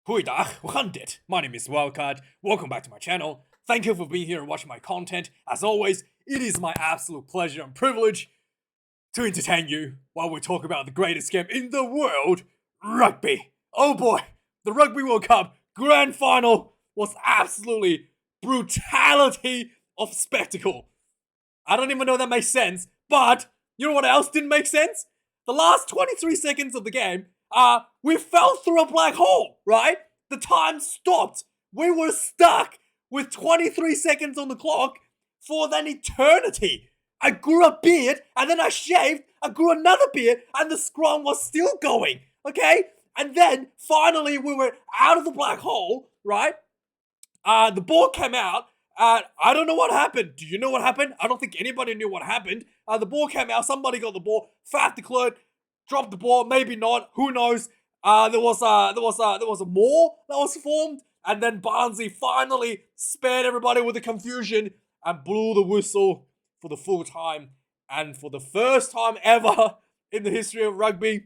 Goeiedag, we gaan dit. My name is Wildkard. Welcome back to my channel. Thank you for being here and watching my content. As always, it is my absolute pleasure and privilege to entertain you while we talk about the greatest game in the world, rugby. Oh boy, the Rugby World Cup Grand Final was absolutely brutality of spectacle. I don't even know if that makes sense, but you know what else didn't make sense? The last 23 seconds of the game, we fell through a black hole, right? The time stopped. We were stuck with 23 seconds on the clock for an eternity. I grew a beard, and then I shaved, I grew another beard, and the scrum was still going, okay? And then, finally, we were out of the black hole, right? The ball came out, I don't know what happened. Do you know what happened? I don't think anybody knew what happened. The ball came out, somebody got the ball, Faf declared, dropped the ball, maybe not, who knows. There was a maul that was formed, and then Barnsley finally spared everybody with the confusion and blew the whistle for the full time. And for the first time ever in the history of rugby,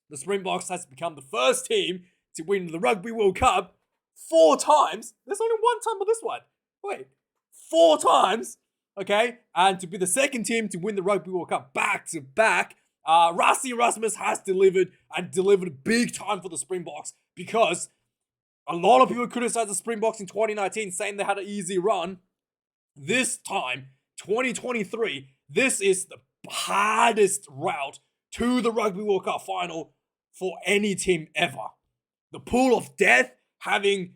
the Springboks has become the first team to win the Rugby World Cup 4 times. There's only one time with this one. Wait, 4 times, okay? And to be the second team to win the Rugby World Cup back to back. Rassie Erasmus has delivered and delivered big time for the Springboks, because a lot of people criticized the Springboks in 2019 saying they had an easy run. This time, 2023, this is the hardest route to the Rugby World Cup final for any team ever. The pool of death, having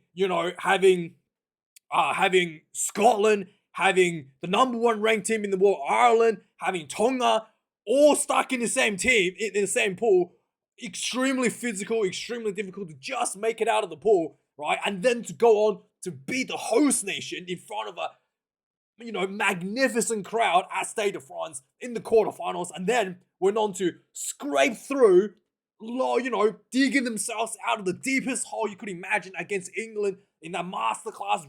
Scotland, having the number 1 ranked team in the world, Ireland, having Tonga, all stuck in the same team, in the same pool. Extremely physical, extremely difficult to just make it out of the pool, right? And then to go on to beat the host nation in front of a magnificent crowd at Stade de France in the quarterfinals, and then went on to scrape through, digging themselves out of the deepest hole you could imagine against England in that masterclass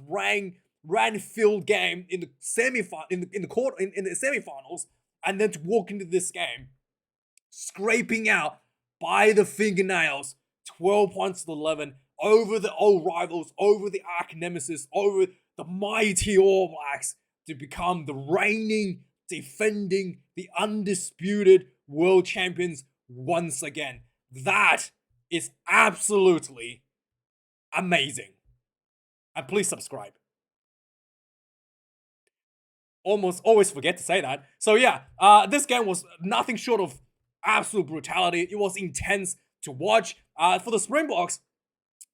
rain-filled game in the semifinals, and then to walk into this game, scraping out by the fingernails, 12 points to 11 over the old rivals, over the arch nemesis, over the mighty All Blacks, to become the reigning, defending, the undisputed world champions once again. That is absolutely amazing. And please subscribe. Always forget to say that. So yeah, this game was nothing short of absolute brutality. It was intense to watch. For the Springboks,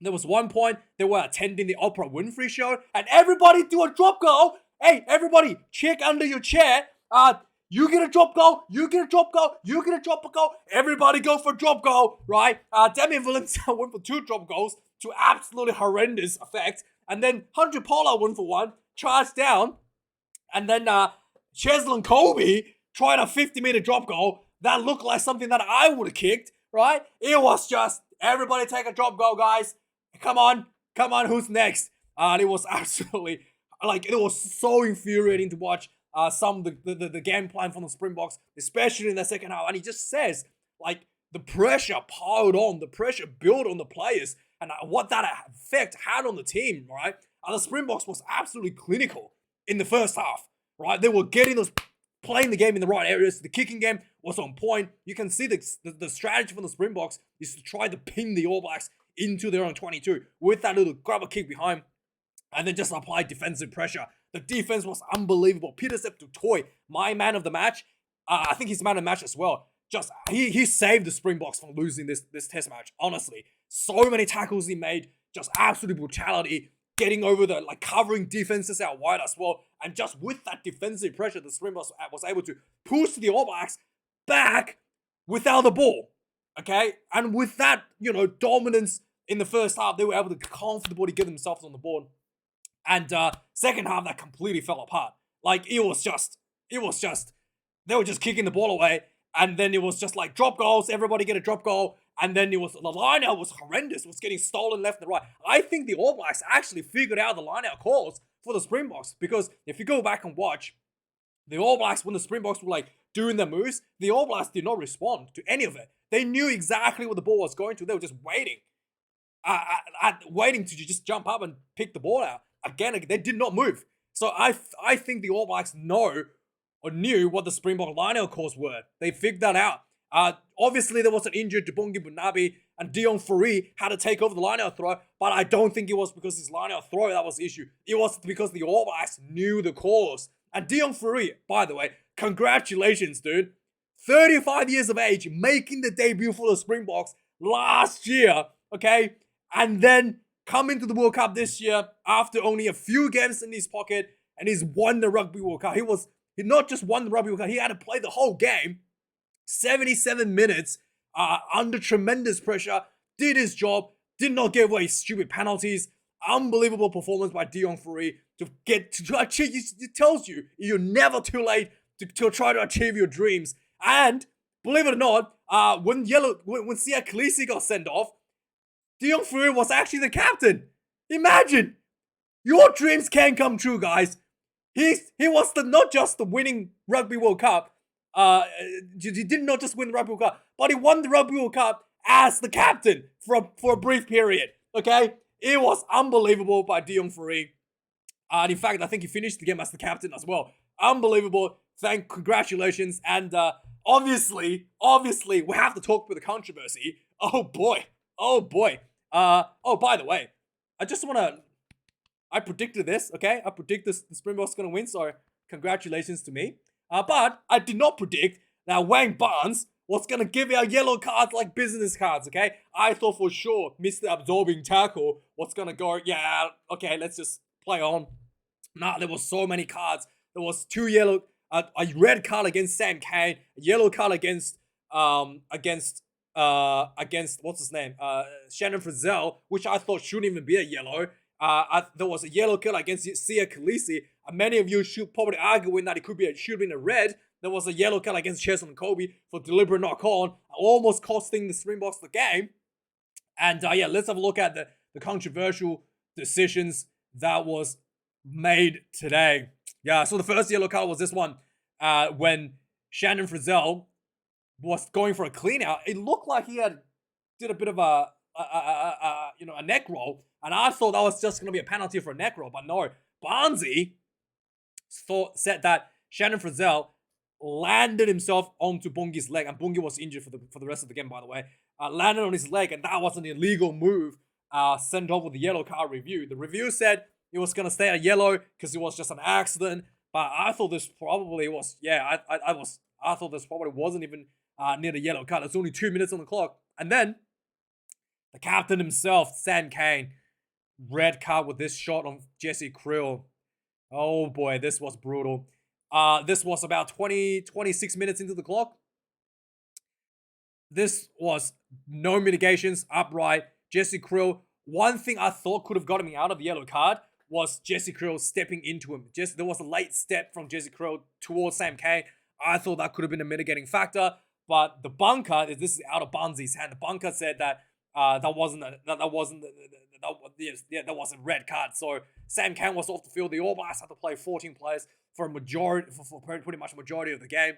there was one point they were attending the Oprah Winfrey show, and everybody do a drop goal. Hey, everybody, check under your chair. You get a drop goal, you get a drop goal, you get a drop goal. Everybody go for a drop goal, right? Damien Williams went for 2 drop goals to absolutely horrendous effect. And then Hunter Pollard went for 1, charged down. And then Cheslin Colby tried a 50-meter drop goal that looked like something that I would have kicked, right? It was just, everybody take a drop goal, guys. Come on, who's next? And it was absolutely, it was so infuriating to watch some of the game plan from the Springboks, especially in the second half. And he just says, the pressure piled on, the pressure built on the players, and what that effect had on the team, right? And the Springboks was absolutely clinical in the first half, right? They were playing the game in the right areas. The kicking game was on point. You can see the strategy from the Springboks is to try to pin the All Blacks into their own 22 with that little grabber kick behind, and then just apply defensive pressure. The defense was unbelievable. Peter Septutoy, my man of the match, I think he's man of the match as well. He saved the Springboks from losing this test match, honestly. So many tackles he made, just absolute brutality, getting over covering defenses out wide as well. And just with that defensive pressure, the Springboks was able to push the All Blacks back without the ball, okay? And with that, dominance in the first half, they were able to comfortably get themselves on the board. And second half, that completely fell apart. It was just, they were just kicking the ball away. And then it was just drop goals, everybody get a drop goal. And then the line-out was horrendous. It was getting stolen left and right. I think the All Blacks actually figured out the line-out calls for the Springboks, because if you go back and watch, the All Blacks, when the Springboks were doing their moves, the All Blacks did not respond to any of it. They knew exactly what the ball was going to. They were just waiting. waiting to just jump up and pick the ball out. Again, they did not move. So I think the All Blacks know or knew what the Springbok line-out calls were. They figured that out. Obviously, there was an injured Jabongi Bunabi, and Dion Fourie had to take over the line-out throw, but I don't think it was because his line-out throw that was the issue. It was because the All Blacks knew the calls. And Dion Fourie, by the way, congratulations, dude. 35 years of age, making the debut for the Springboks last year, okay? And then coming to the World Cup this year after only a few games in his pocket, and he's won the Rugby World Cup. He not just won the Rugby World Cup, he had to play the whole game. 77 minutes under tremendous pressure, did his job, did not give away stupid penalties. Unbelievable performance by Dion Fourie to achieve. It tells you you're never too late to try to achieve your dreams. And believe it or not, when Sia Khaleesi got sent off, Dion Fourie was actually the captain. Imagine, your dreams can come true, guys. He was not just the winning Rugby World Cup. He did not just win the Rugby World Cup, but he won the Rugby World Cup as the captain for a brief period. Okay, it was unbelievable by Dion Fourie. And in fact, I think he finished the game as the captain as well. Unbelievable. Congratulations. And obviously, we have to talk about the controversy. Oh boy. By the way, I predicted this, okay? I predict the Springboks going to win, so congratulations to me. But I did not predict that Wayne Barnes was going to give out yellow cards like business cards, okay? I thought for sure Mr. Absorbing Tackle was going to go, yeah, okay, let's just play on. Nah, there was so many cards. There was two yellow, a red card against Sam Cane, a yellow card against what's his name? Shannon Frizzell, which I thought shouldn't even be a yellow. There was a yellow card against Sia Khaleesi. And many of you should probably argue that it should have been a red. There was a yellow card against Cheslin Kobe for deliberate knock-on, almost costing the Springboks the game. And let's have a look at the controversial decisions that was made today. Yeah, so the first yellow card was this one. When Shannon Frizzell was going for a clean out, it looked like he did a bit of a neck roll, and I thought that was just going to be a penalty for a neck roll, but no. Barnesy said that Shannon Frizzell landed himself onto Bungi's leg, and Bungi was injured for the rest of the game, by the way. Landed on his leg, and that was an illegal move. Sent off with the yellow card review. The review said it was going to stay at yellow because it was just an accident, but I thought this probably was, I thought this probably wasn't even near the yellow card. It's only 2 minutes on the clock. And then the captain himself, Sam Cane, red card with this shot on Jesse Krill. Oh boy, this was brutal. This was about 26 minutes into the clock. This was no mitigations, upright. Jesse Krill, one thing I thought could have gotten me out of the yellow card was Jesse Krill stepping into him. There was a late step from Jesse Krill towards Sam Cane. I thought that could have been a mitigating factor, but the bunker, this is out of Bunsy's hand. The bunker said that that wasn't a red card. So Sam Cane was off the field. The All Blacks had to play 14 players for pretty much a majority of the game.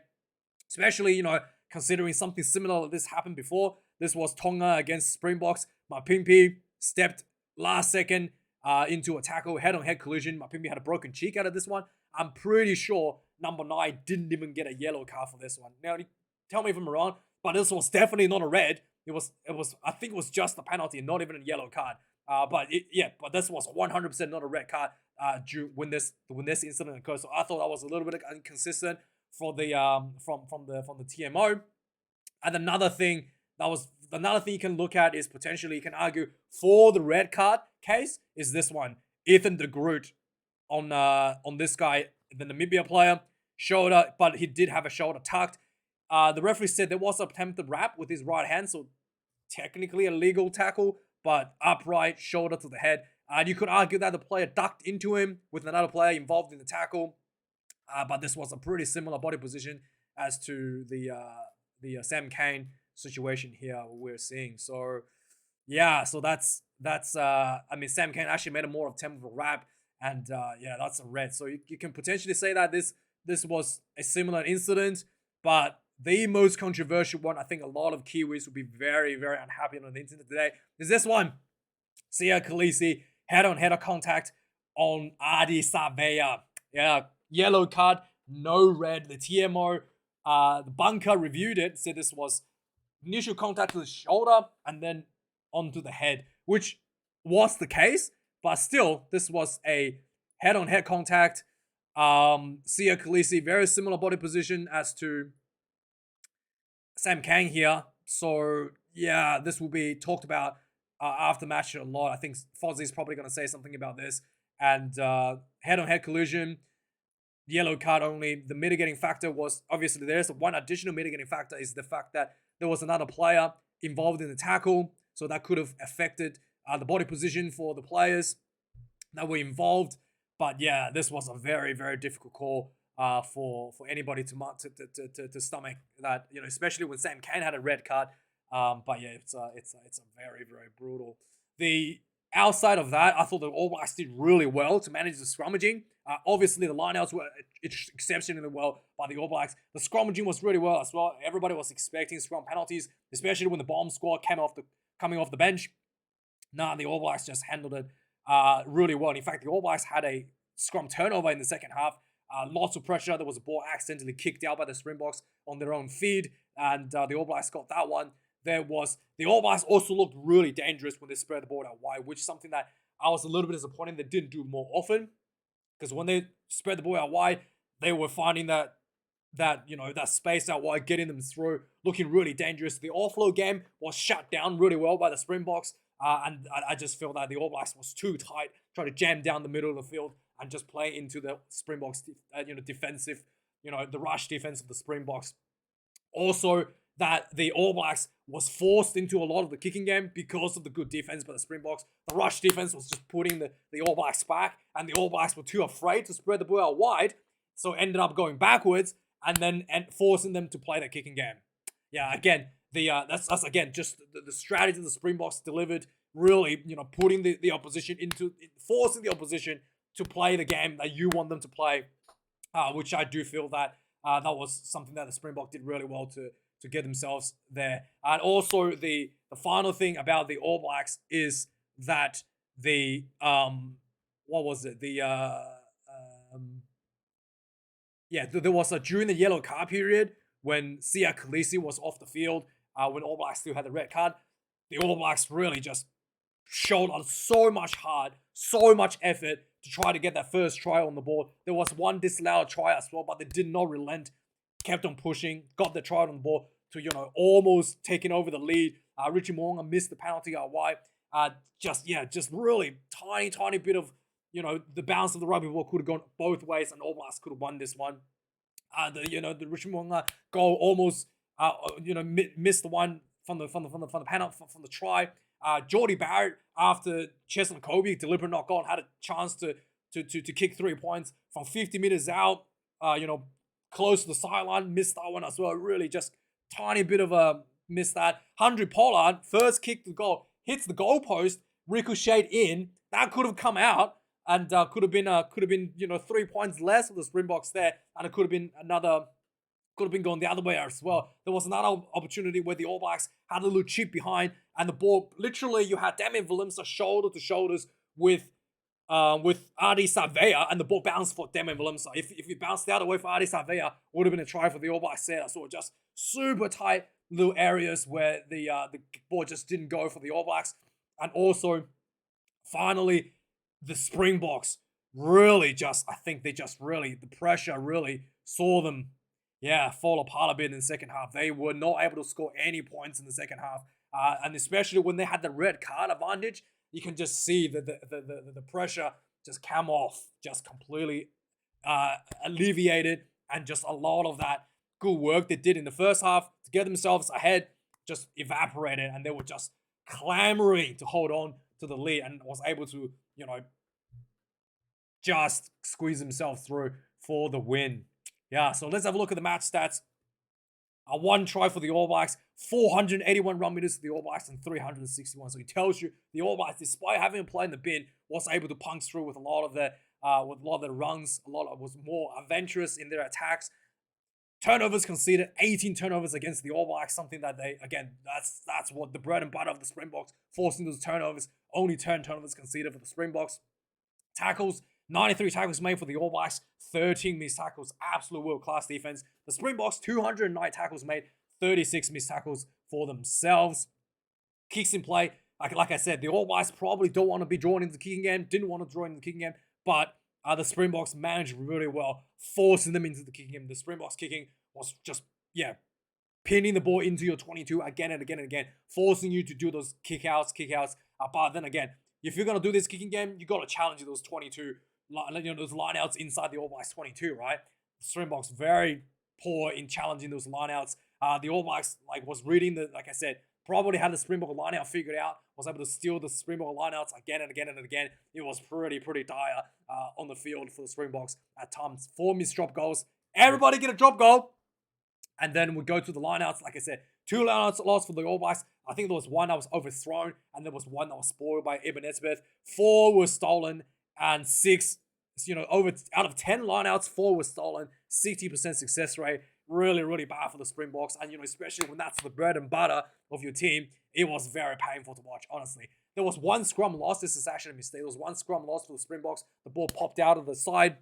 Especially, considering something similar to this happened before. This was Tonga against Springboks. Mapimpi stepped last second into a tackle, head-on-head collision. Mapimpi had a broken cheek out of this one. I'm pretty sure number 9 didn't even get a yellow card for this one. Now, tell me if I'm wrong, but this was definitely not a red. I think it was just a penalty, not even a yellow card. But this was 100% not a red card when this incident occurred. So I thought that was a little bit inconsistent for the from the TMO. And another thing you can look at is potentially you can argue for the red card case is this one. Ethan de Groot on this guy, the Namibia player, shoulder, but he did have a shoulder tucked. The referee said there was an attempted wrap with his right hand, so technically a legal tackle, but upright, shoulder to the head. And you could argue that the player ducked into him with another player involved in the tackle. But this was a pretty similar body position as to the Sam Cane situation here we're seeing. So yeah, so that's Sam Cane actually made a more attempt of a wrap, and that's a red. So you can potentially say that this was a similar incident, but the most controversial one, I think a lot of Kiwis will be very, very unhappy on the internet today, is this one. Sia Khaleesi head-on-head contact on Adi Savea. Yeah, yellow card, no red. The TMO, the bunker reviewed it, said this was initial contact to the shoulder and then onto the head, which was the case, but still, this was a head-on-head contact. Sia Khaleesi, very similar body position as to Sam Kang here. So, yeah, this will be talked about after match a lot. I think Fozzie's probably going to say something about this. And head-on-head collision, yellow card only. The mitigating factor was, obviously, there's one additional mitigating factor is the fact that there was another player involved in the tackle. So that could have affected the body position for the players that were involved. But yeah, this was a very, very difficult call for anybody to stomach that, especially when Sam Kane had a red card. But yeah, it's a very, very brutal. The outside of that, I thought the All Blacks did really well to manage the scrummaging. Obviously, the lineouts were exceptionally well by the All Blacks. The scrummaging was really well as well. Everybody was expecting scrum penalties, especially when the bomb squad coming off the bench. The All Blacks just handled it really well. And in fact, the All Blacks had a scrum turnover in the second half. Lots of pressure. There was a ball accidentally kicked out by the Springboks on their own feed, and the All Blacks got that one. The All Blacks also looked really dangerous when they spread the ball out wide, which is something that I was a little bit disappointed they didn't do more often. Because when they spread the ball out wide, they were finding that space out wide, getting them through, looking really dangerous. The offload game was shut down really well by the Springboks, and I just feel that the All Blacks was too tight, trying to jam down the middle of the field and just play into the Springboks, defensive, the rush defense of the Springboks. Also, that the All Blacks was forced into a lot of the kicking game because of the good defense by the Springboks. The rush defense was just putting the All Blacks back, and the All Blacks were too afraid to spread the ball out wide, so ended up going backwards and forcing them to play the kicking game. Yeah, again, that's again just the strategy the Springboks delivered. Really, putting the opposition forcing the opposition to play the game that you want them to play, which I do feel that that was something that the Springbok did really well to get themselves there. And also the final thing about the All Blacks is that the what was it? There was during the yellow card period when Sia Khaleesi was off the field, when All Blacks still had the red card, the All Blacks really just showed on so much heart, so much effort to try to get that first try on the board. There was one disallowed try as well, but they did not relent, kept on pushing, got the try on the board to, almost taking over the lead. Richie Mo'unga missed the penalty out wide. Just really tiny bit of, the bounce of the rugby ball could have gone both ways, and All Blacks could have won this one. The Richie Mo'unga goal almost, missed the one from the penalty from the try. Geordie Barrett, after Cheslin Kobe deliberate knock on, had a chance to kick 3 points from 50 meters out, close to the sideline, missed that one as well. Really just tiny bit of a miss that. Hundred Pollard, first kick to goal, hits the goalpost, ricocheted in. That could have come out and could have been 3 points less of the Springboks there, and it could have been going the other way as well. There was another opportunity where the All Blacks had a little chip behind, and the ball, literally, you had Damien Willemse shoulder to shoulders with Adi Savea, and the ball bounced for Damien Willemse. If it bounced the other way for Adi Savea, would have been a try for the All Blacks there. So just super tight little areas where the ball just didn't go for the All Blacks. And also, finally, the Springboks really the pressure really saw them fall apart a bit in the second half. They were not able to score any points in the second half. And especially when they had the red card advantage, you can just see that the pressure just came off, just completely alleviated, and just a lot of that good work they did in the first half to get themselves ahead just evaporated, and they were just clamoring to hold on to the lead and was able to, just squeeze themselves through for the win. Yeah, so let's have a look at the match stats. One try for the All Blacks, 481 run meters for the All Blacks, and 361. So it tells you the All Blacks, despite having a play in the bin, was able to punch through with a lot of their runs. Was more adventurous in their attacks. Turnovers conceded, 18 turnovers against the All Blacks, something that that's what the bread and butter of the Springboks, forcing those turnovers only 10 turnovers conceded for the Springboks. Tackles, 93 tackles made for the All Blacks, 13 missed tackles, absolute world-class defense. The Springboks, 209 tackles made, 36 missed tackles for themselves. Kicks in play, like I said, the All Blacks probably don't want to be drawn into the kicking game, didn't want to draw into the kicking game, but the Springboks managed really well, forcing them into the kicking game. The Springboks kicking was just, pinning the ball into your 22 again and again and again, forcing you to do those kickouts. But then again, if you're going to do this kicking game, you got to challenge those 22, those lineouts inside the All Blacks 22, right? The Springboks very poor in challenging those lineouts. The All Blacks was reading like I said, probably had the Springbok lineout figured out, was able to steal the Springbok lineouts again and again and again. It was pretty dire on the field for the Springboks at times. 4 missed drop goals. Everybody get a drop goal. And then we go to the lineouts. Like I said, 2 lineouts lost for the All Blacks. I think there was one that was overthrown, and there was one that was spoiled by Ibn Esbeth. 4 were stolen, and 6, out of 10 lineouts, 4 were stolen. 60% success rate. Really bad for the Springboks. And, especially when that's the bread and butter of your team, it was very painful to watch, honestly. There was 1 scrum loss. This is actually a mistake. There was 1 scrum loss for the Springboks. The ball popped out of the side,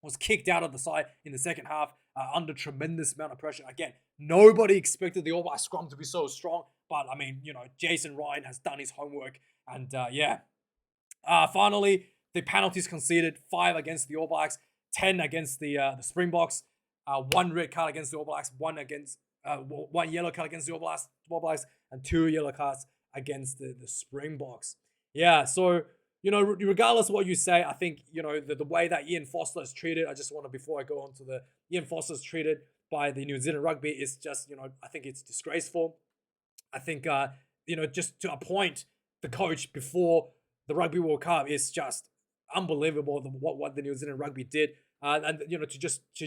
was kicked out of the side in the second half under tremendous amount of pressure. Again, nobody expected the All Black scrum to be so strong. But, Jason Ryan has done his homework. And, finally, the penalties conceded, 5 against the All Blacks, 10 against the Springboks. 1 red card against the All Blacks, 1 yellow card against the All Blacks, and 2 yellow cards against the Springboks. Yeah, so, regardless of what you say, I think, the way that Ian Foster is treated, before I go on to the Ian Foster is treated by the New Zealand Rugby is just, I think it's disgraceful. I think, just to appoint the coach before the Rugby World Cup is just unbelievable what the New Zealand Rugby did. And to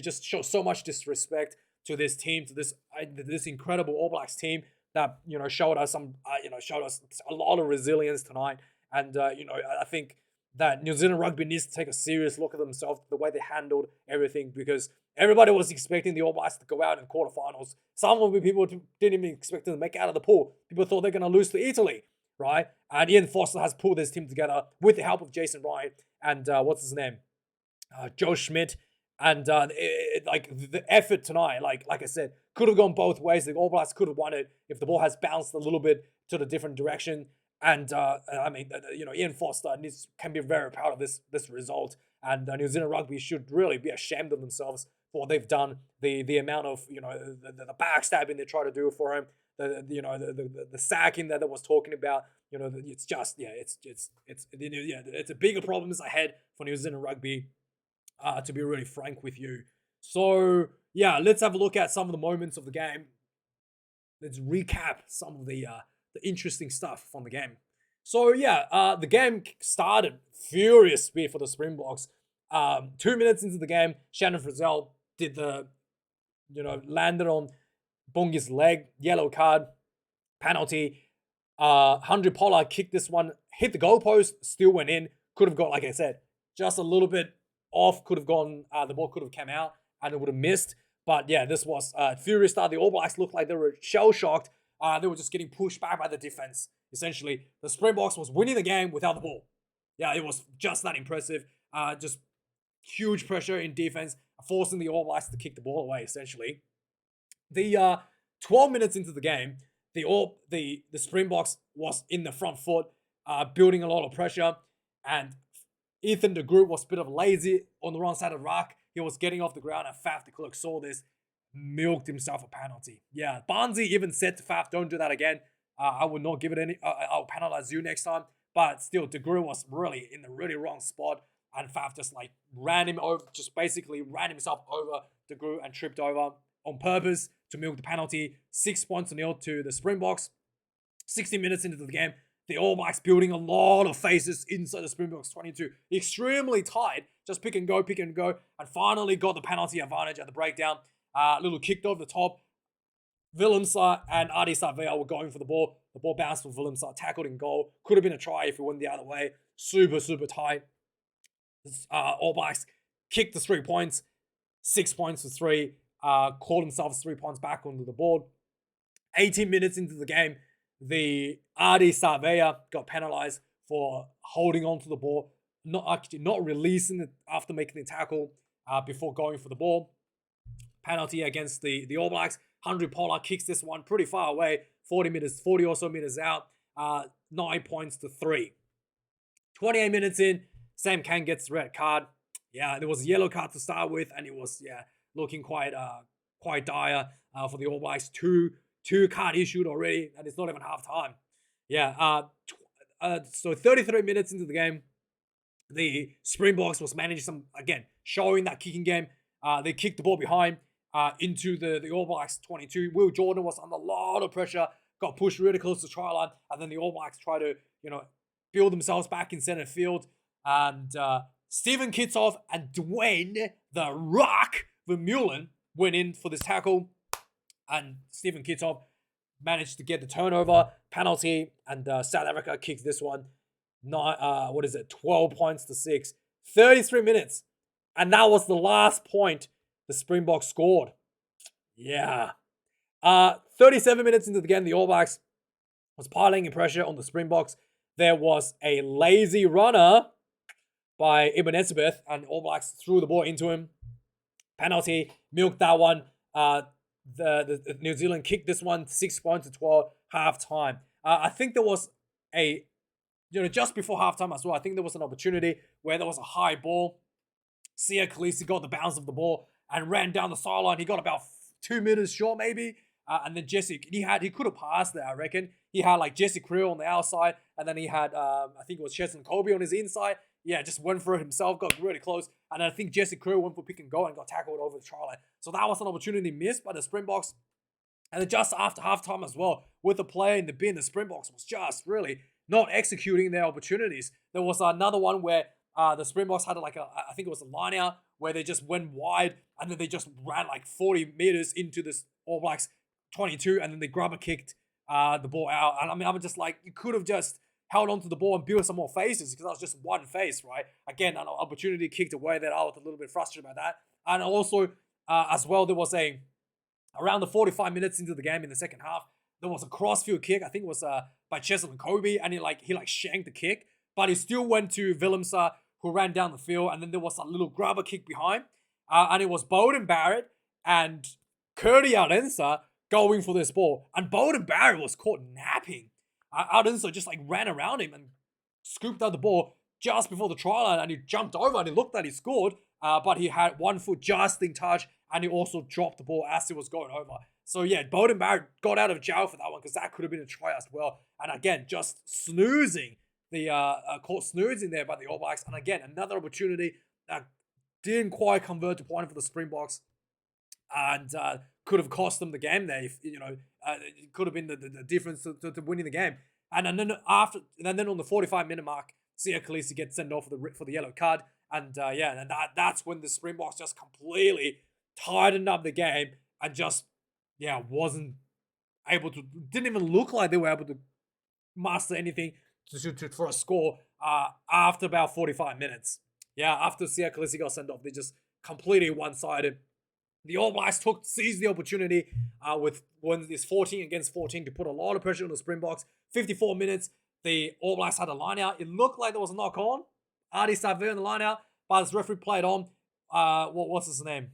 just show so much disrespect to this team, to this incredible All Blacks team that showed us a lot of resilience tonight. And I think that New Zealand Rugby needs to take a serious look at themselves, the way they handled everything, because everybody was expecting the All Blacks to go out in quarterfinals. Some of the people didn't even expect them to make it out of the pool. People thought they're going to lose to Italy, right? And Ian Foster has pulled this team together with the help of Jason Ryan and what's his name? Joe Schmidt. And the effort tonight, like I said, could have gone both ways. The All Blacks could have won it if the ball has bounced a little bit to the different direction. And Ian Foster can be very proud of this result. And New Zealand Rugby should really be ashamed of themselves for what they've done. The amount of the backstabbing they try to do for him. The sacking that I was talking about. It's just it's a bigger problems ahead for New Zealand Rugby. To be really frank with you. So, let's have a look at some of the moments of the game. Let's recap some of the interesting stuff from the game. So, the game started furious speed for the Springboks. 2 minutes into the game, Shannon Frizzell did landed on Bungi's leg, yellow card, penalty. Hundred Pollard kicked this one, hit the goalpost, still went in. Could have got, like I said, just a little bit off, could have gone, the ball could have come out and it would have missed. But this was furious start. The All Blacks looked like they were shell-shocked. They were just getting pushed back by the defense. Essentially, the Springboks was winning the game without the ball. Yeah, it was just that impressive. Just huge pressure in defense, forcing the All Blacks to kick the ball away, essentially. The 12 minutes into the game, the Springboks was in the front foot, building a lot of pressure, and Ethan de Groot was a bit of lazy on the wrong side of ruck. He was getting off the ground, and Faf de Klerk saw this, milked himself a penalty. Yeah, Barnesy even said to Faf, don't do that again. I would not give it any, I'll penalize you next time. But still, de Groot was really in the really wrong spot, and Faf just ran him over, just basically ran himself over de Groot and tripped over on purpose to milk the penalty. 6 points to nil to the Springboks. 60 minutes into the game, the All Blacks building a lot of faces inside the Springboks 22. Extremely tight. Just pick and go, and finally got the penalty advantage at the breakdown. Little kicked over the top. Willemse and Adi Savea were going for the ball. The ball bounced for Willemse, tackled in goal. Could have been a try if it went the other way. Super tight. All Blacks kicked the 3 points. 6 points for 3. Called themselves 3 points back onto the board. 18 minutes into the game, the Adi Savea got penalised for holding on to the ball, not releasing it after making the tackle before going for the ball. Penalty against the All Blacks. 100 Pollard kicks this one pretty far away, 40 or so meters out, 9 points to 3. 28 minutes in, Sam Kang gets the red card. Yeah, there was a yellow card to start with, and it was looking quite dire for the All Blacks. Two card issued already, and it's not even half time. Yeah, so 33 minutes into the game, the Springboks was managing showing that kicking game. They kicked the ball behind into the All Blacks 22. Will Jordan was under a lot of pressure, got pushed really close to the try line, and then the All Blacks tried to, build themselves back in center field. And Stephen Kitsoff and Dwayne the Rock Vermeulen went in for this tackle, and Stephen Kitsoff managed to get the turnover penalty, and South Africa kicked this one. 12 points to 6. 33 minutes, and that was the last point the Springboks scored. Yeah. 37 minutes into the game, the All Blacks was piling in pressure on the Springboks. There was a lazy runner by Ibn Etzebeth, and All Blacks threw the ball into him. Penalty, milked that one. The New Zealand kicked this one 6 points to 12, half time. I think there was just before halftime as well, I think there was an opportunity where there was a high ball. Sia Khaleesi got the bounce of the ball and ran down the sideline. He got about 2 meters short, maybe. And then he could have passed there, I reckon. He had like Jesse Creel on the outside, and then he had, I think it was Cheslin Kobe on his inside. Yeah, just went for it himself, got really close. And I think Jesse Creel went for pick and go and got tackled over the try line. So that was an opportunity missed by the Springboks. And then just after halftime as well, with the play in the bin, the Springboks was just really not executing their opportunities. There was another one where the Springboks had I think it was a line out where they just went wide, and then they just ran like 40 meters into this All Blacks 22, and then they grubber kicked the ball out. And I mean, I'm just like, you could have just held onto the ball and built some more faces, because that was just one face, right? Again, an opportunity kicked away that I was a little bit frustrated about that. And also, as well, there was around the 45 minutes into the game in the second half, there was a crossfield kick. I think it was by Cheslin Kobe, and he shanked the kick, but he still went to Willemse, who ran down the field, and then there was a little grubber kick behind, and it was Beauden Barrett and Curdy Ardensa going for this ball, and Beauden Barrett was caught napping. Ardensa just ran around him and scooped out the ball just before the try line, and he jumped over and he looked that he scored, but he had 1 foot just in touch, and he also dropped the ball as he was going over. So yeah, Beauden Barrett got out of jail for that one, because that could have been a try as well. And again, just snoozing caught snoozing there by the All Blacks. And again, another opportunity that didn't quite convert to point for the Springboks, and could have cost them the game there. If it could have been the difference to winning the game. And then on the 45-minute mark, Sia Khaleesi gets sent off for the yellow card, and that's when the Springboks just completely tightened up the game and just wasn't able to. Didn't even look like they were able to master anything for a score after about 45 minutes. Yeah, after Sia Khaleesi got sent off, they just completely one-sided. The All Blacks seized the opportunity with when it's 14 against 14 to put a lot of pressure on the Springboks. 54 minutes, the All Blacks had a line out. It looked like there was a knock on. Adi Savir on the line out, but his referee played on. What's his name?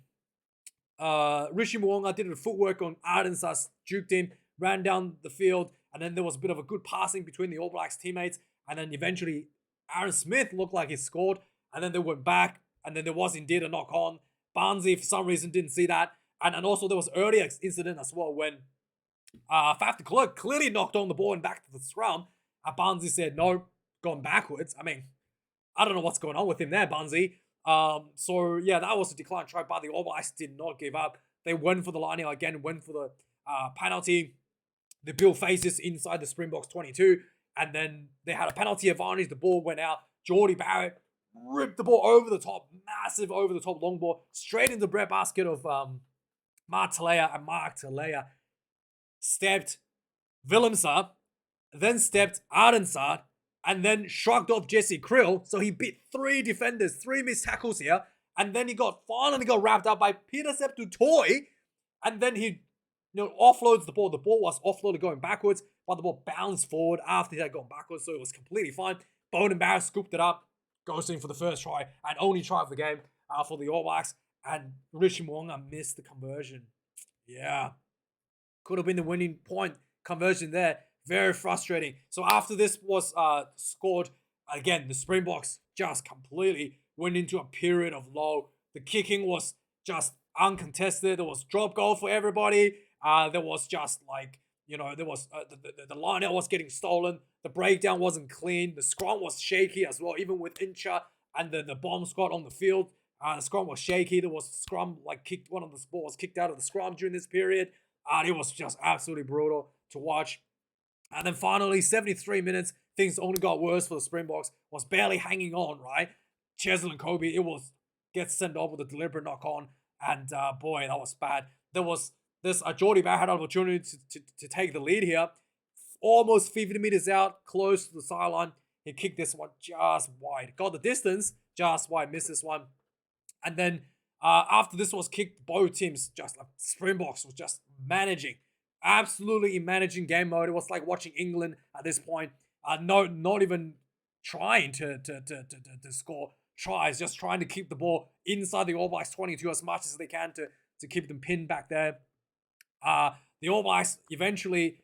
Rishi Mwonga did the footwork on Ardensa, juked him, ran down the field, and then there was a bit of a good passing between the All Blacks teammates, and then eventually Aaron Smith looked like he scored, and then they went back, and then there was indeed a knock on. Barnsley, for some reason, didn't see that. And also there was an earlier incident as well when Faf de Klerk clearly knocked on the ball and back to the scrum. Barnsley said, no, gone backwards. I mean, I don't know what's going on with him there, Barnsley. So, yeah, that was a decline try, but the All Blacks did not give up. They went for the line out again, went for the penalty. They built faces inside the Springboks 22, and then they had a penalty advantage. The ball went out. Geordie Barrett ripped the ball over the top, massive over the top long ball, straight into the breadbasket of Mark Talea, and Mark Talea stepped Willemse, then stepped Ardensa, and then shrugged off Jesse Krill. So he beat 3 defenders, 3 missed tackles here, and then he finally got wrapped up by Peter Sepp du Toit, and then he offloads the ball. The ball was offloaded going backwards, but the ball bounced forward after he had gone backwards, so it was completely fine. Bowden Barrett scooped it up, goes in for the first try and only try of the game for the All Blacks. And Richie Mo'unga missed the conversion. Yeah, could have been the winning point conversion there. Very frustrating. So after this was scored, again, the Springboks just completely went into a period of low. The kicking was just uncontested. There was drop goal for everybody. There was just like, there was the line out was getting stolen. The breakdown wasn't clean. The scrum was shaky as well, even with Incha and the bomb squad on the field. The scrum was shaky. There was scrum kicked. One of the balls kicked out of the scrum during this period. It was just absolutely brutal to watch. And then finally, 73 minutes, things only got worse for the Springboks. Was barely hanging on, right? Cheslin and Kobe, gets sent off with a deliberate knock on, and boy, that was bad. There was this Geordie Barrett had an opportunity to take the lead here, almost 50 meters out, close to the sideline. He kicked this one just wide, got the distance, just wide, missed this one. And then after this was kicked, both teams just like Springboks was just managing, absolutely in managing game mode. It was like watching England at this point. Not even trying to score tries, just trying to keep the ball inside the All Blacks 22 as much as they can to keep them pinned back there. The All Blacks eventually,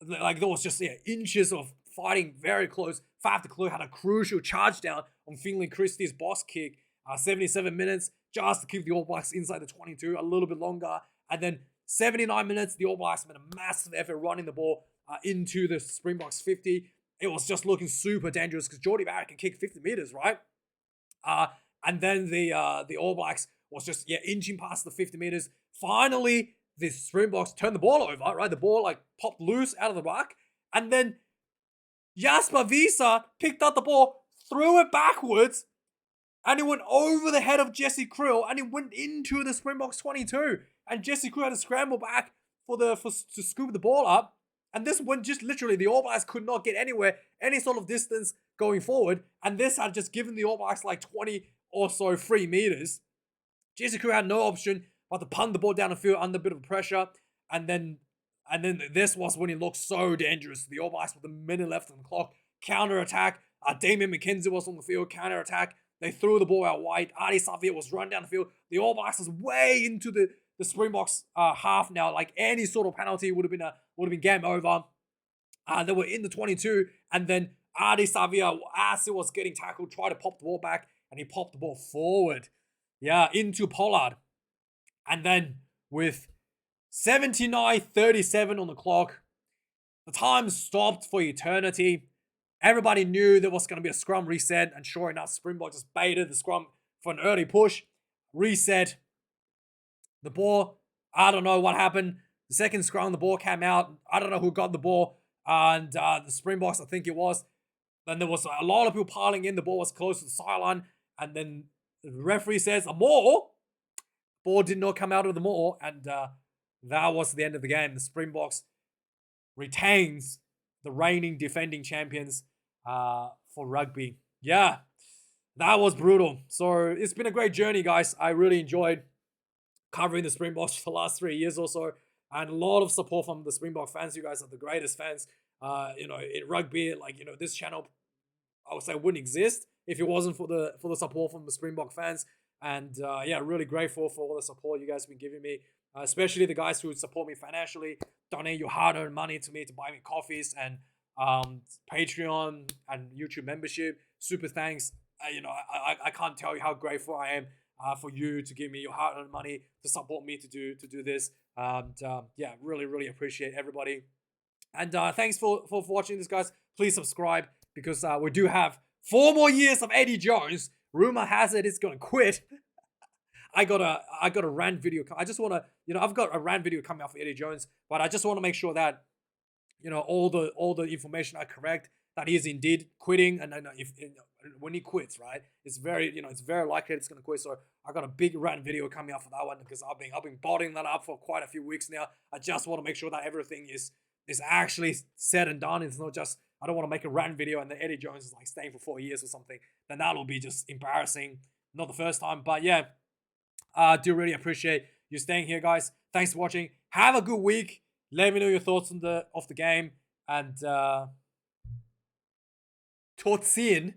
like there was just inches of fighting very close. Faf de Klerk had a crucial charge down on Finlay Christie's boss kick. 77 minutes just to keep the All Blacks inside the 22 a little bit longer. And then 79 minutes, the All Blacks made a massive effort running the ball into the Springboks 50. It was just looking super dangerous because Geordie Barrett can kick 50 meters, right? And then the All Blacks was just inching past the 50 meters. Finally, the Springboks turned the ball over, right? The ball popped loose out of the ruck. And then Jasper Wiese picked up the ball, threw it backwards, and it went over the head of Jesse Krill, and it went into the Springboks 22. And Jesse Krill had to scramble back to scoop the ball up. And this went just literally, the All Blacks could not get anywhere, any sort of distance going forward. And this had just given the All Blacks like 20 or so free meters. Jesse Krill had no option but to punt the ball down the field under a bit of pressure. And then this was when it looked so dangerous. The All Blacks with a minute left on the clock. Counter-attack. Damien McKenzie was on the field. Counter-attack. They threw the ball out wide. Ardie Savea was run down the field. The All Blacks was way into the Springboks half now. Like any sort of penalty would have been game over. They were in the 22, and then Ardie Savea, as he was getting tackled, tried to pop the ball back, and he popped the ball forward. Into Pollard. And then with 79:37 on the clock, the time stopped for eternity. Everybody knew there was going to be a scrum reset, and sure enough, Springbok just baited the scrum for an early push. Reset. The ball, I don't know what happened. The second scrum, the ball came out. I don't know who got the ball. And the Springboks, I think it was. Then there was a lot of people piling in. The ball was close to the sideline. And then the referee says, a more. Ball did not come out of the more. And that was the end of the game. The Springboks retains the reigning defending champions for rugby. Yeah, that was brutal. So it's been a great journey, guys. I really enjoyed covering the Springboks for the last 3 years or so, and a lot of support from the Springbok fans. You guys are the greatest fans. In rugby, this channel, I would say, wouldn't exist if it wasn't for the support from the Springbok fans. And really grateful for all the support you guys have been giving me, especially the guys who support me financially, donate your hard-earned money to me to buy me coffees and Patreon and YouTube membership. Super thanks. I can't tell you how grateful I am for you to give me your hard-earned money to support me to do this. Really appreciate everybody. And thanks for watching this, guys. Please subscribe because we do have 4 more years of Eddie Jones. Rumor has it it's gonna quit. I got a rant video. I just want to, I've got a rant video coming out for Eddie Jones, but I just want to make sure that, all the information are correct, that he is indeed quitting. And when he quits, right, it's very likely it's going to quit. So I got a big rant video coming out for that one because I've been bottling that up for quite a few weeks now. I just want to make sure that everything is actually said and done. It's not just, I don't want to make a rant video and then Eddie Jones is like staying for 4 years or something. Then that'll be just embarrassing. Not the first time, but yeah. I do really appreciate you staying here, guys. Thanks for watching. Have a good week. Let me know your thoughts on the game. And Chotsin.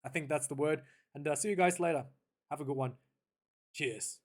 I think that's the word. And see you guys later. Have a good one. Cheers.